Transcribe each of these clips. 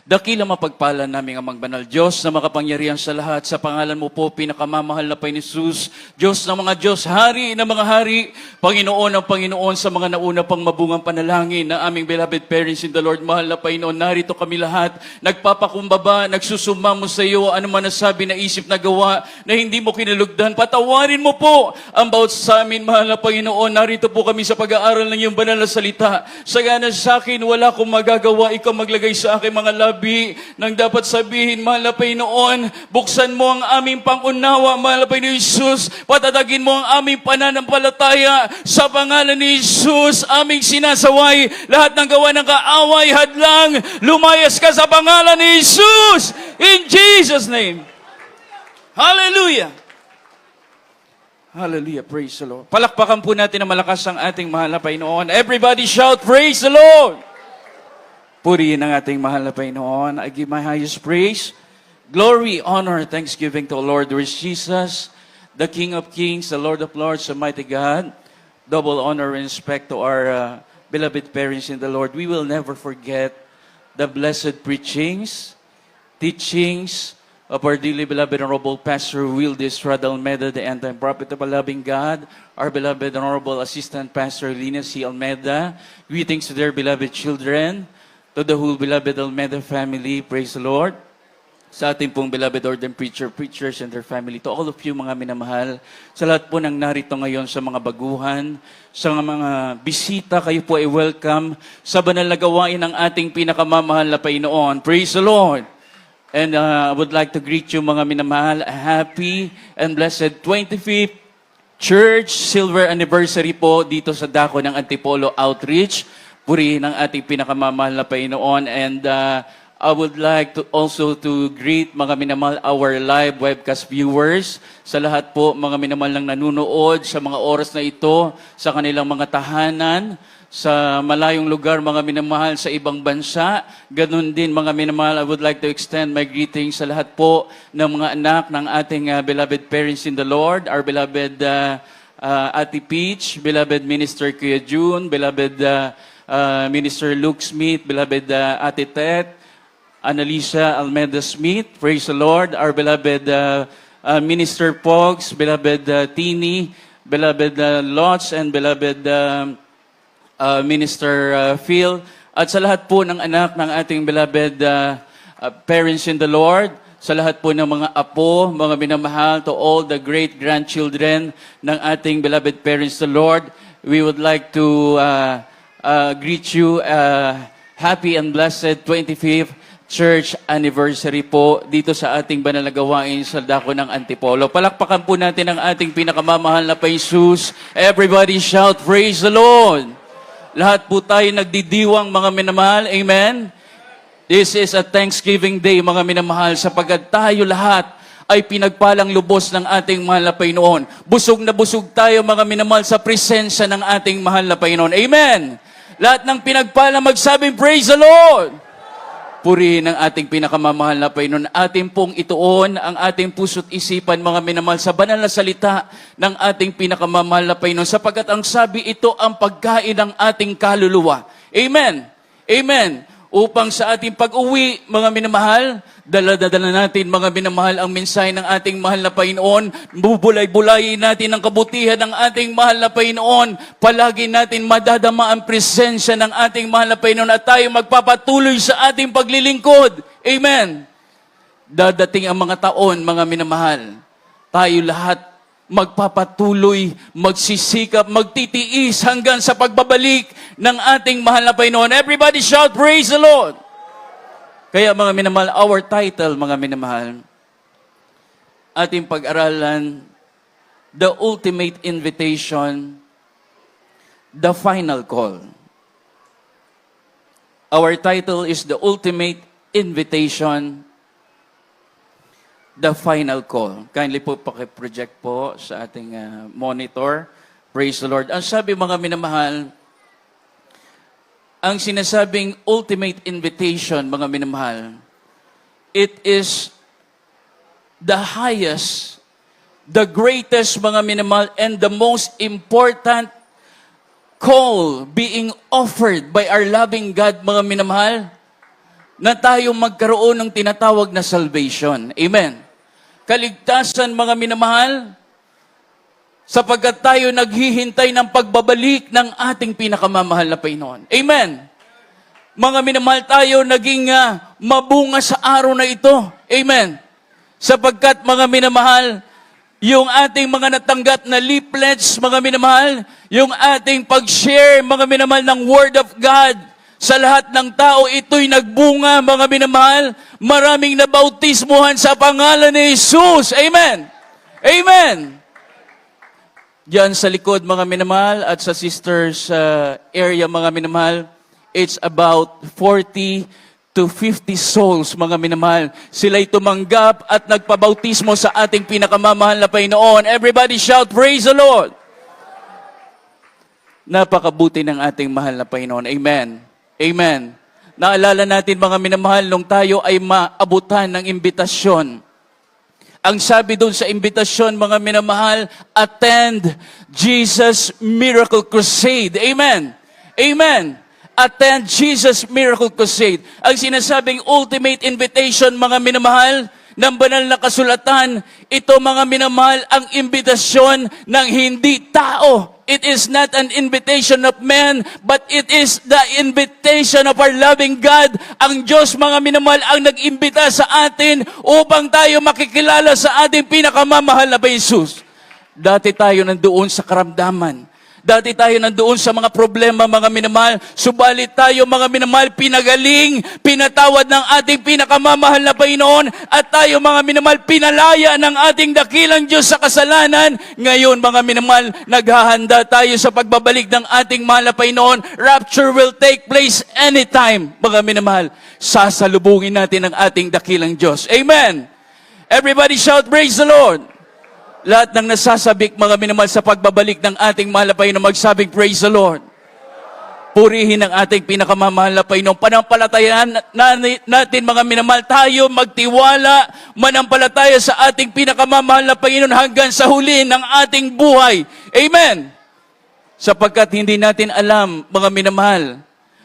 Dakilang mapagpala namin amang banal Diyos na makapangyarihan sa lahat. Sa pangalan mo po, pinakamamahal na Panginoon Jesus, Diyos ng mga Diyos, Hari ng mga Hari, Panginoon ng Panginoon, sa mga nauna pang mabungang panalangin ng aming beloved parents in the Lord, mahal na Panginoon, narito kami lahat, nagpapakumbaba, nagsusumamo sa iyo, ano man nasabi, na isip, na gawa, na hindi mo kinalugdan. Patawarin mo po ang bawat sa amin, mahal na Panginoon. Narito po kami sa pag-aaral ng iyong banal na salita. Sagana sa akin, wala akong magagawa. Ikaw maglagay sa akin mga labi nang dapat sabihin, mahal na Panginoon. Buksan mo ang aming pangunawa, mahal na Panginoon Jesus. Patatagin mo ang aming pananampalataya. Sa pangalan ni Jesus, aming sinasaway lahat ng gawa ng kaaway, hadlang. Lumayas ka sa pangalan ni Jesus. In Jesus' name. Hallelujah. Hallelujah. Praise the Lord. Palakpakan po natin na malakas ang ating mahal na Panginoon. Everybody shout, praise the Lord. Purihin ang ating mahal na Panginoon. I give my highest praise, glory, honor, thanksgiving to our Lord, who is Jesus, the King of Kings, the Lord of Lords, Almighty God. Double honor and respect to our beloved parents in the Lord. We will never forget the blessed preachings, teachings of our dearly beloved Honorable Pastor Wildes Radalmeda, the end-time prophet of a loving God, our beloved Honorable Assistant Pastor Lina C. Almeda. Greetings to their beloved children, to the whole beloved Almeda family. Praise the Lord. Sa ating pong beloved ordained preachers and their family, to all of you mga minamahal, sa lahat po ng narito ngayon, sa mga baguhan, sa mga bisita, kayo po ay welcome sa banal na gawain ng ating pinakamamahal na Panginoon. Praise the Lord. And I would like to greet you mga minamahal, a happy and blessed 25th Church Silver Anniversary po dito sa dako ng Antipolo Outreach. Purihin ang ating pinakamamahal na Panginoon. And I would like to also to greet mga minamahal our live webcast viewers. Sa lahat po mga minamahal lang nanunood sa mga oras na ito, sa kanilang mga tahanan, sa malayong lugar, mga minamahal sa ibang bansa. Ganun din mga minamahal, I would like to extend my greetings sa lahat po ng mga anak ng ating beloved parents in the Lord, our beloved Ate Peach, beloved Minister Kuya June, beloved Minister Luke Smith, beloved Ate Tet, Annalisa Almeda Smith, praise the Lord, our beloved Minister Pogs, beloved Tini, beloved Lots, and beloved Minister Phil, at sa lahat po ng anak ng ating beloved parents in the Lord, sa lahat po ng mga apo, mga minamahal, to all the great-grandchildren ng ating beloved parents in the Lord, we would like to greet you happy and blessed 25th Church Anniversary po dito sa ating banal na gawain sa dako ng Antipolo. Palakpakan po natin ang ating pinakamamahal na Jesus. Everybody shout, praise the Lord. Lahat po tayo nagdidiwang mga minamahal. Amen? This is a Thanksgiving Day mga minamahal, sapagkat tayo lahat ay pinagpalang lubos ng ating mahal na Panginoon. Busog na busog tayo mga minamahal sa presensya ng ating mahal na Panginoon. Amen? Lahat ng pinagpala magsabing, praise the Lord! Purihin ang ating pinakamamahal na Panginoon. Ating pong ituon ang ating puso't isipan, mga minamahal, sa banal na salita ng ating pinakamamahal na Panginoon, sapagkat ang sabi, ito ang pagkain ng ating kaluluwa. Amen? Amen? Upang sa ating pag-uwi, mga minamahal, dala-dala natin, mga minamahal, ang mensahe ng ating mahal na Panginoon. Bubulay-bulayin natin ang kabutihan ng ating mahal na Panginoon. Palagi natin madadama ang presensya ng ating mahal na Panginoon at tayo magpapatuloy sa ating paglilingkod. Amen. Dadating ang mga taon, mga minamahal. Tayo lahat magpapatuloy, magsisikap, magtitiis hanggang sa pagbabalik ng ating mahal na Panginoon. Everybody shout, praise the Lord! Kaya mga minamahal, our title, mga minamahal, ating pag-aralan, The Ultimate Invitation, The Final Call. Our title is The Ultimate Invitation, The Final Call. Kindly po paki-project po sa ating monitor. Praise the Lord. Ang sabi mga minamahal, ang sinasabing ultimate invitation, mga minamahal, it is the highest, the greatest, mga minamahal, and the most important call being offered by our loving God, mga minamahal, na tayo magkaroon ng tinatawag na salvation. Amen. Kaligtasan, mga minamahal, sapagkat tayo naghihintay ng pagbabalik ng ating pinakamamahal na Panginoon. Amen. Mga minamahal, tayo naging mabunga sa araw na ito. Amen. Sapagkat, mga minamahal, yung ating mga natanggap na leaflets, mga minamahal, yung ating pag-share, mga minamahal, ng Word of God sa lahat ng tao, ito'y nagbunga, mga minamahal. Maraming nabautismuhan sa pangalan ni Jesus. Amen. Amen. Diyan sa likod, mga minamahal, at sa sisters area, mga minamahal, it's about 40 to 50 souls, mga minamahal. Sila'y tumanggap at nagpabautismo sa ating pinakamamahal na Panginoon. Everybody shout, praise the Lord! Napakabuti ng ating mahal na Panginoon. Amen. Amen. Naalala natin, mga minamahal, nung tayo ay maabutan ng imbitasyon. Ang sabi doon sa imbitasyon, mga minamahal, attend Jesus Miracle Crusade. Amen. Amen. Attend Jesus Miracle Crusade. Ang sinasabing ultimate invitation, mga minamahal, ng banal na kasulatan, ito, mga minamahal, ang imbitasyon ng hindi tao. It is not an invitation of man, but it is the invitation of our loving God. Ang Diyos, mga minamahal, ang nag-imbita sa atin upang tayo makikilala sa ating pinakamamahal na Jesus. Dati tayo nandoon sa karamdaman. Dati tayo nandoon sa mga problema, mga minamahal. Subalit tayo, mga minamahal, pinagaling, pinatawad ng ating pinakamamahal na Panginoon. At tayo, mga minamahal, pinalaya ng ating dakilang Diyos sa kasalanan. Ngayon, mga minamahal, naghahanda tayo sa pagbabalik ng ating mahal na Panginoon. Rapture will take place anytime, mga minamahal. Sasalubungin natin ang ating dakilang Diyos. Amen. Everybody shout, praise the Lord. Lahat ng nasasabik, mga minamahal, sa pagbabalik ng ating mahal na Panginoon, magsabing, praise the Lord. Purihin ang ating pinakamamahal na Panginoon. Panampalatayaan natin, mga minamahal, tayo magtiwala, manampalataya sa ating pinakamamahal na Panginoon hanggang sa huli ng ating buhay. Amen. Sapagkat hindi natin alam, mga minamahal,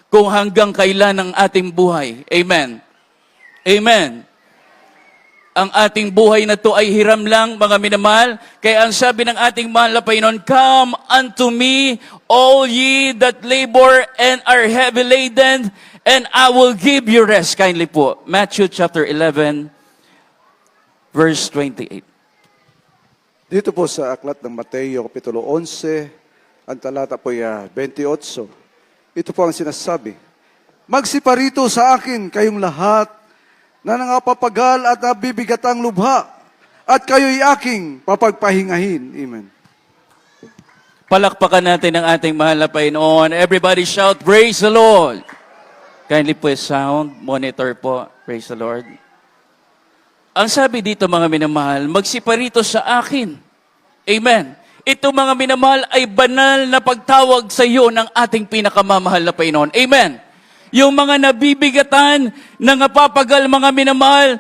kung hanggang kailan ang ating buhay. Amen. Amen. Ang ating buhay na to ay hiram lang, mga minamahal. Kaya ang sabi ng ating mahal na Panginoon, come unto me, all ye that labor and are heavy laden, and I will give you rest. Kindly po, Matthew chapter 11, verse 28. Dito po sa aklat ng Mateo, Kapitulo 11, ang talata po 28. Ito po ang sinasabi, magsiparito sa akin kayong lahat na nangapapagal at nabibigatang lubha, at kayo'y aking papagpahingahin. Amen. Palakpakan natin ang ating mahal na Panginoon. Everybody shout, praise the Lord. Kindly po sound monitor po. Praise the Lord. Ang sabi dito, mga minamahal, magsiparito sa akin. Amen. Ito, mga minamahal, ay banal na pagtawag sa iyo ng ating pinakamamahal na Panginoon. Amen. Yung mga nabibigatan, nangapapagal, mga minamahal,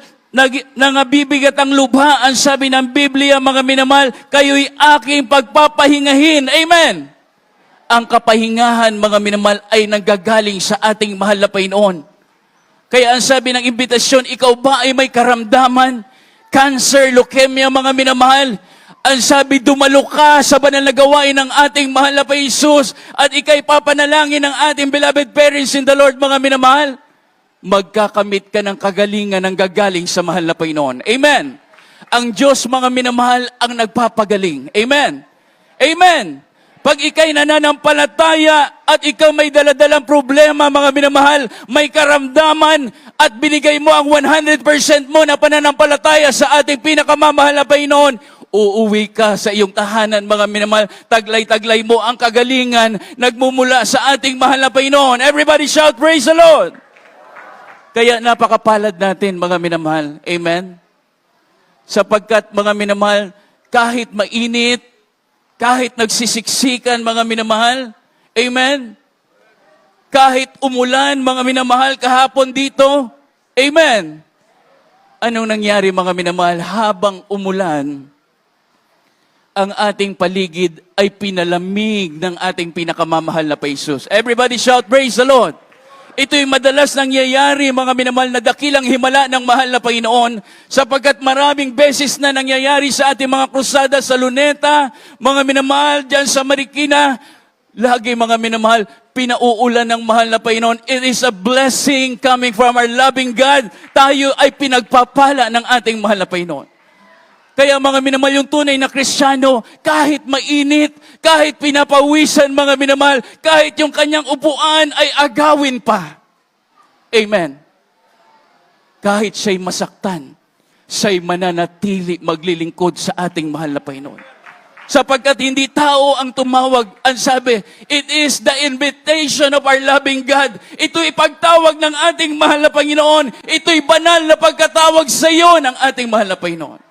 nangabibigat ang lubha, ang sabi ng Biblia, mga minamahal, kayo'y aking pagpapahingahin. Amen. Ang kapahingahan, mga minamahal, ay nanggagaling sa ating mahal na Panginoon. Kaya ang sabi ng imbitasyon, ikaw ba ay may karamdaman? Cancer, leukemia, mga minamahal, ang sabi, dumalo ka sa banal na gawain ng ating mahal na Jesus at ikay papanalangin ng ating beloved parents in the Lord, mga minamahal. Magkakamit ka ng kagalingan ng gagaling sa mahal na Panginoon. Amen. Ang Diyos, mga minamahal, ang nagpapagaling. Amen. Amen. Pag ikay nananampalataya at ikaw may daladalang problema, mga minamahal, may karamdaman at binigay mo ang 100% mo na pananampalataya sa ating pinakamamahal na Panginoon, uuwi ka sa iyong tahanan, mga minamahal, taglay-taglay mo ang kagalingan nagmumula sa ating mahal na Panginoon. Everybody shout, praise the Lord! Kaya napakapalad natin, mga minamahal. Amen? Sapagkat, mga minamahal, kahit mainit, kahit nagsisiksikan, mga minamahal, amen? Kahit umulan, mga minamahal, kahapon dito, amen? Anong nangyari, mga minamahal, habang umulan, ang ating paligid ay pinalamig ng ating pinakamamahal na Jesus. Everybody shout, praise the Lord. Ito'y madalas nangyayari, mga minamahal, na dakilang himala ng mahal na Panginoon, sapagkat maraming beses na nangyayari sa ating mga krusada sa Luneta, mga minamahal, dyan sa Marikina, lagi mga minamahal, pinauulan ng mahal na Panginoon. It is a blessing coming from our loving God. Tayo ay pinagpapala ng ating mahal na Panginoon. Kaya mga minamahal, yung tunay na Kristiyano, kahit mainit, kahit pinapawisan mga minamahal, kahit yung kanyang upuan ay agawin pa. Amen. Kahit siya'y masaktan, siya'y mananatili maglilingkod sa ating mahal na Panginoon. Sapagkat hindi tao ang tumawag, ang sabi, it is the invitation of our loving God. Ito'y pagtawag ng ating mahal na Panginoon. Ito'y banal na pagkatawag sa iyo ng ating mahal na Panginoon.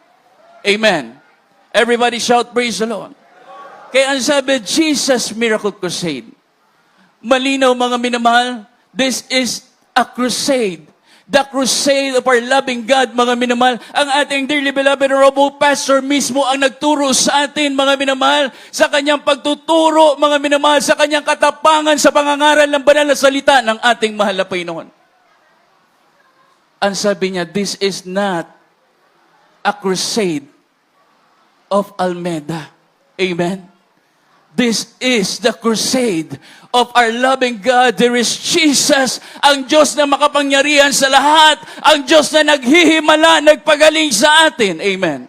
Amen. Everybody shout, praise the Lord. Kaya ang sabi, Jesus Miracle Crusade. Malinaw mga minamahal, this is a crusade. The crusade of our loving God, mga minamahal. Ang ating dearly beloved Honorable Pastor mismo ang nagturo sa atin, mga minamahal, sa kanyang pagtuturo, mga minamahal, sa kanyang katapangan sa pangangaral ng banal na salita ng ating mahal na Panginoon. Ang sabi niya, this is not a crusade of Almeda. Amen? This is the crusade of our loving God. There is Jesus, ang Diyos na makapangyarihan sa lahat, ang Diyos na naghihimala, nagpagaling sa atin. Amen.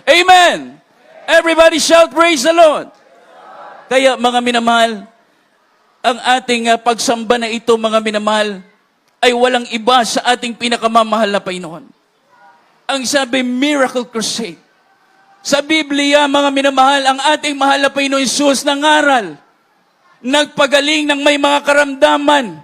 Amen. Everybody shout, praise the Lord. Kaya mga minamahal, ang ating pagsamba na ito, mga minamahal, ay walang iba sa ating pinakamamahal na Panginoon. Ang sabi, Miracle Crusade. Sa Biblia, mga minamahal, ang ating mahal na Panginoon Jesus nangaral, nagpagaling ng may mga karamdaman.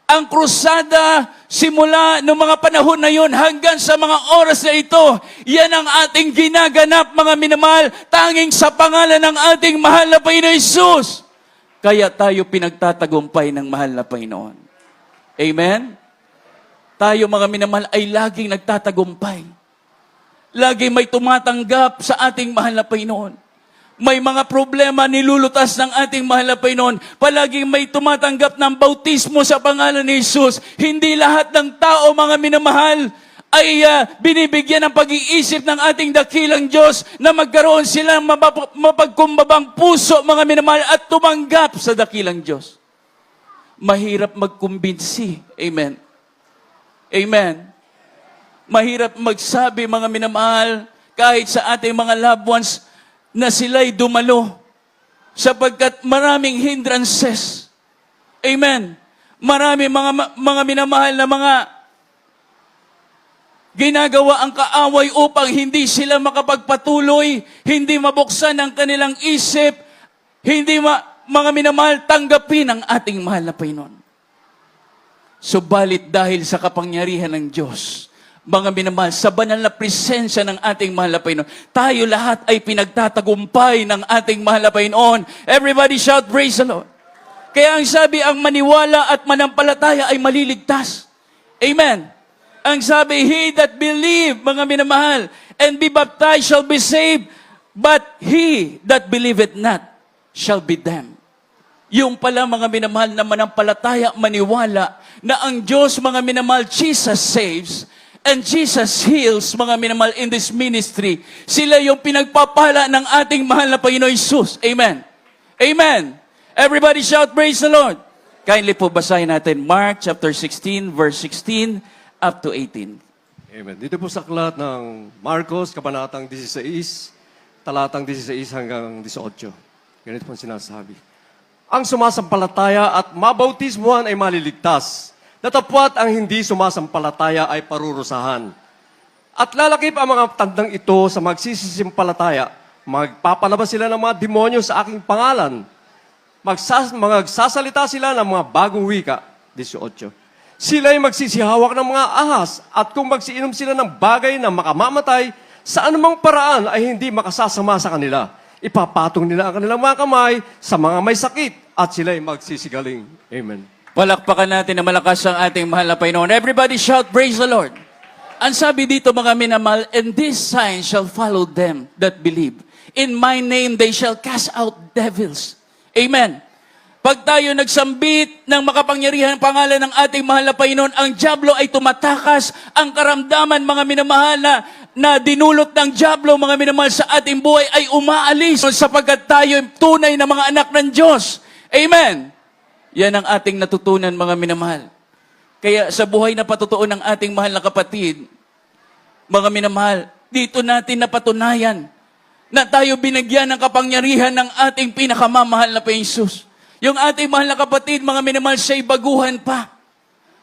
Ang krusada, simula noong mga panahon na yon hanggang sa mga oras na ito, yan ang ating ginaganap, mga minamahal, tanging sa pangalan ng ating mahal na Panginoon Jesus. Kaya tayo pinagtatagumpay ng mahal na Panginoon. Amen? Tayo, mga minamahal, ay laging nagtatagumpay. Lagi may tumatanggap sa ating mahal na Panginoon. May mga problema nilulutas ng ating mahal na Panginoon. Palaging may tumatanggap ng bautismo sa pangalan ni Jesus. Hindi lahat ng tao, mga minamahal, ay binibigyan ng pag-iisip ng ating dakilang Diyos na magkaroon silang mapagkumbabang puso, mga minamahal, at tumanggap sa dakilang Diyos. Mahirap magkumbinsi. Amen. Amen. Mahirap magsabi, mga minamahal, kahit sa ating mga loved ones, na sila'y dumalo. Sapagkat maraming hindrances. Amen. Marami mga minamahal na mga ginagawa ang kaaway upang hindi sila makapagpatuloy, hindi mabuksan ang kanilang isip, hindi mga minamahal, tanggapin ang ating mahal na Panginoon. Subalit dahil sa kapangyarihan ng Diyos, mga minamahal, sa banal na presensya ng ating mahal na Panginoon, tayo lahat ay pinagtatagumpay ng ating mahal na Panginoon. Everybody shout, praise the Lord. Kaya ang sabi, ang maniwala at manampalataya ay maliligtas. Amen. Ang sabi, he that believe, mga minamahal, and be baptized shall be saved, but he that believeth not shall be damned. Yung pala, mga minamahal, na manampalataya, maniwala, na ang Diyos, mga minamahal, Jesus saves, and Jesus heals, mga minamahal, in this ministry. Sila yung pinagpapala ng ating mahal na Panginoon Jesus. Amen. Amen. Everybody shout, praise the Lord. Kindly po basahin natin Mark chapter 16, verse 16 up to 18. Amen. Dito po sa aklat ng Marcos, kabanatang 16, talatang 16 hanggang 18. Ganito po sinasabi. Ang sumasampalataya at mabautismuhan ay maliligtas. Datapwat ang hindi sumasampalataya ay parurusahan. At lalakip ang mga tandang ito sa magsisisimpalataya. Magpapalabas sila ng mga demonyo sa aking pangalan. Magsasalita sila ng mga bagong wika. 18. Sila'y magsisihawak ng mga ahas at kung magsiinom sila ng bagay na makamamatay, sa anumang paraan ay hindi makasasama sa kanila. Ipapatong nila ang kanilang mga kamay sa mga may sakit at sila'y magsisigaling. Amen. Palakpakan natin na malakas ang ating mahal na Panginoon. Everybody shout, praise the Lord. Ang sabi dito, mga minamahal, and these signs shall follow them that believe. In my name they shall cast out devils. Amen. Pag tayo nagsambit ng makapangyarihan pangalan ng ating mahal na Panginoon, ang dyablo ay tumatakas. Ang karamdaman, mga minamahal, na dinulot ng dyablo, mga minamahal, sa ating buhay ay umaalis sapagkat tayo tunay na mga anak ng Diyos. Amen. Yan ang ating natutunan, mga minamahal. Kaya sa buhay na patotoo ng ating mahal na kapatid, mga minamahal, dito natin napatunayan na tayo binigyan ng kapangyarihan ng ating pinakamamahal na Jesus. Yung ating mahal na kapatid, mga minamahal, siya'y baguhan pa.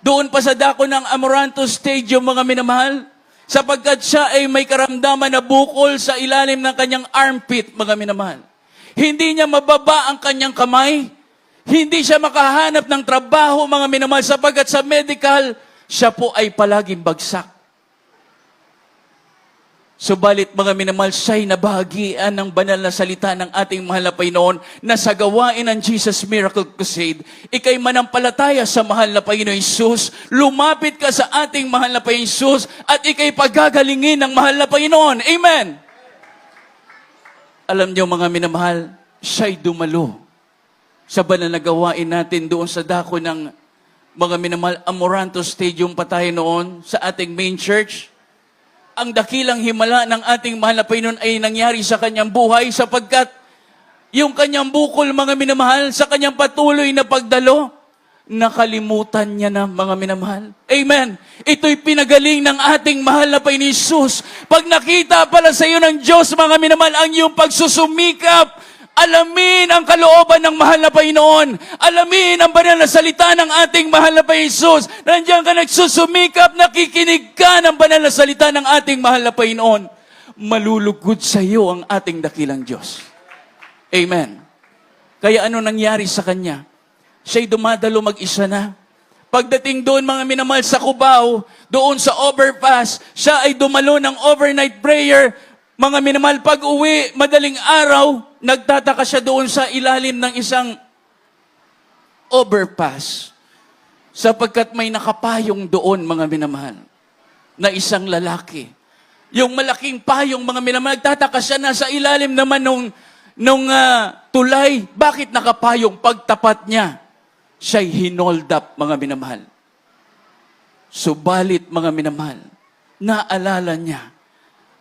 Doon pa sa dako ng Amoranto Stadium, mga minamahal, sapagkat siya ay may karamdaman na bukol sa ilalim ng kanyang armpit, mga minamahal. Hindi niya mababa ang kanyang kamay. Hindi siya makahanap ng trabaho, mga minamahal, sapagkat sa medical, siya po ay palaging bagsak. Subalit, mga minamahal, siya'y nabahagian ng banal na salita ng ating mahal na Panginoon na sa gawain ng Jesus Miracle Crusade, ikay manampalataya sa mahal na Panginoon Jesus, lumapit ka sa ating mahal na Panginoon Jesus, at ikay pagagalingin ng mahal na Panginoon. Amen! Alam niyo, mga minamahal, siya'y dumalo sa banal na gawain natin doon sa dako ng mga minamahal, Amoranto Stadium pa tayo noon sa ating main church. Ang dakilang himala ng ating mahal na Panginoon ay nangyari sa kanyang buhay sapagkat yung kanyang bukol, mga minamahal, sa kanyang patuloy na pagdalo, nakalimutan niya na, mga minamahal. Amen. Ito'y pinagaling ng ating mahal na Panginoon Jesus. Pag nakita pala sa iyo ng Diyos, mga minamahal, ang iyong pagsusumikap, alamin ang kalooban ng mahal na Panginoon. Alamin ang banal na salita ng ating mahal na Panginoon Jesus. Nandiyan ka nagsusumikap, nakikinig ka ng banal na salita ng ating mahal na Panginoon. Malulugod sa iyo ang ating dakilang Diyos. Amen. Kaya ano nangyari sa kanya? Siya'y dumadalo mag-isa na. Pagdating doon, mga minamahal, sa Cubao, doon sa overpass, siya ay dumalo ng overnight prayer. Mga minamahal, pag-uwi, madaling araw, nagtataka siya doon sa ilalim ng isang overpass. Sapagkat may nakapayong doon, mga minamahal, na isang lalaki. Yung malaking payong, mga minamahal, nagtataka siya na sa ilalim naman nung tulay. Bakit nakapayong? Pagtapat niya, siya'y hinold up, mga minamahal. Subalit, mga minamahal, naalala niya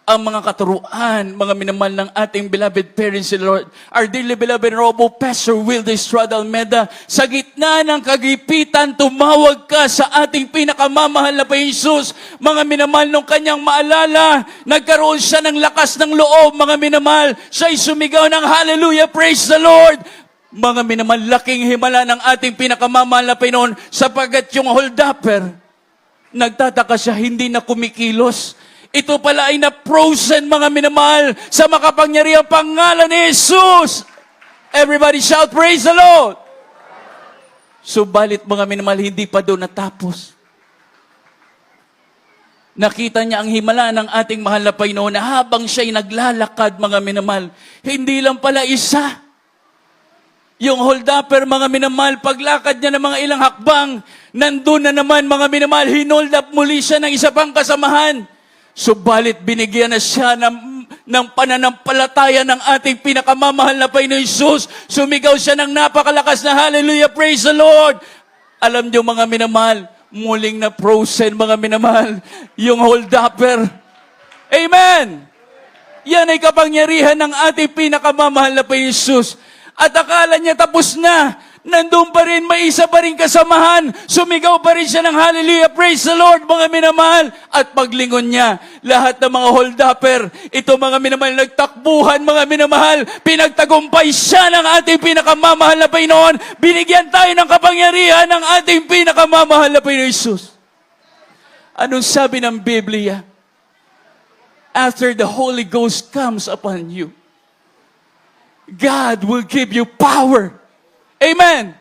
ang mga katuruan, mga minamahal ng ating beloved parents in the Lord, our dearly beloved Robo, Pastor Wilde Estrada Almeda, sa gitna ng kagipitan, tumawag ka sa ating pinakamamahal na Panginoon Jesus. Mga minamahal, nung kanyang maalala, nagkaroon siya ng lakas ng loob, mga minamahal, siya'y sumigaw ng hallelujah, praise the Lord. Mga minamahal, laking himala ng ating pinakamamahal na Panginoon, sapagkat yung hold-upper, nagtataka siya, hindi na kumikilos. Ito pala ay na-frozen, mga minamahal, sa makapangyarihang pangalan ni Jesus. Everybody shout, praise the Lord! Subalit, mga minamahal, hindi pa doon natapos. Nakita niya ang himala ng ating mahal na Panginoon na habang siya'y naglalakad, mga minamahal, hindi lang pala isa. Yung hold-upper, mga minamahal, paglakad niya ng mga ilang hakbang, nandun na naman, mga minamahal, hinold up muli siya ng isa pang kasamahan. Subalit binigyan na siya ng pananampalataya ng ating pinakamamahal na Panginoon Jesus. Sumigaw siya ng napakalakas na hallelujah, praise the Lord. Alam niyo, mga minamahal, muling na frozen, mga minamahal, yung hold-upper. Amen! Yan ay kapangyarihan ng ating pinakamamahal na Panginoon Jesus. At akala niya tapos na. Nandun pa rin, may isa pa rin kasamahan. Sumigaw pa rin siya ng hallelujah, praise the Lord, mga minamahal. At paglingon niya, lahat ng mga hold-upper, ito mga minamahal, nagtakbuhan, mga minamahal, pinagtagumpay siya ng ating pinakamamahal na Panginoon. Binigyan tayo ng kapangyarihan ng ating pinakamamahal na Panginoon Jesus. Anong sabi ng Biblia? After the Holy Ghost comes upon you, God will give you power. Amen.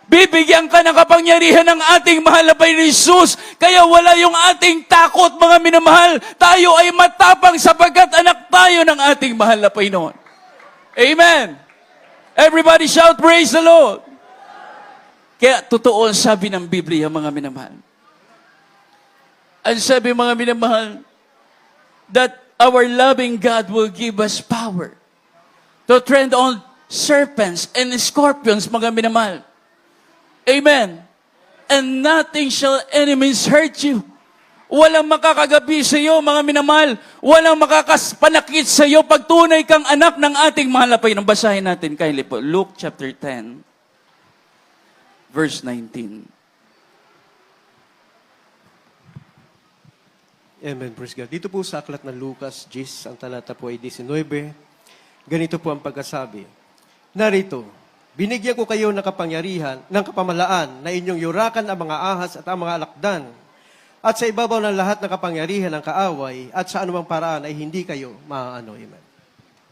Bibigyan ka ng kapangyarihan ng ating mahal na Panginoon Jesus. Kaya wala yung ating takot, mga minamahal. Tayo ay matapang sapagkat anak tayo ng ating mahal na Panginoon. Amen. Everybody shout, praise the Lord. Kaya totoo ang sabi ng Biblia, mga minamahal. Ang sabi, mga minamahal, that our loving God will give us power to tread on serpents and scorpions, mga minamahal. Amen. And nothing shall enemies hurt you. Walang makakagabi sa iyo, mga minamahal. Walang makakaspanakit sa iyo pag tunay kang anak ng ating mahal na Panginoon. Basahin natin kindly po. Luke chapter 10, verse 19. Amen, praise God. Dito po sa aklat ng Lucas 10, ang talata po ay 19, ganito po ang pagkasabi. Narito, binigyan ko kayo ng kapangyarihan, ng kapamalaan na inyong yurakan ang mga ahas at ang mga alakdan, at sa ibabaw ng lahat ng kapangyarihan ng kaaway, at sa anumang paraan ay hindi kayo maaano. Amen.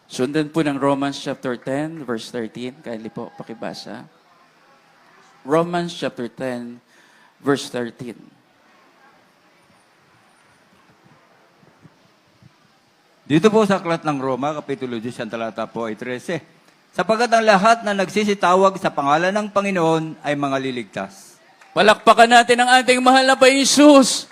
Sundan po ng Romans chapter 10, verse 13. Kindly po, pakibasa. Romans chapter 10, verse 13. Dito po sa aklat ng Roma, Kapitulo 10, ang talata po ay 13. Sapagkat ang lahat na nagsisitawag sa pangalan ng Panginoon ay mga liligtas. Palakpakan natin ang ating mahal na Panginoon Jesus.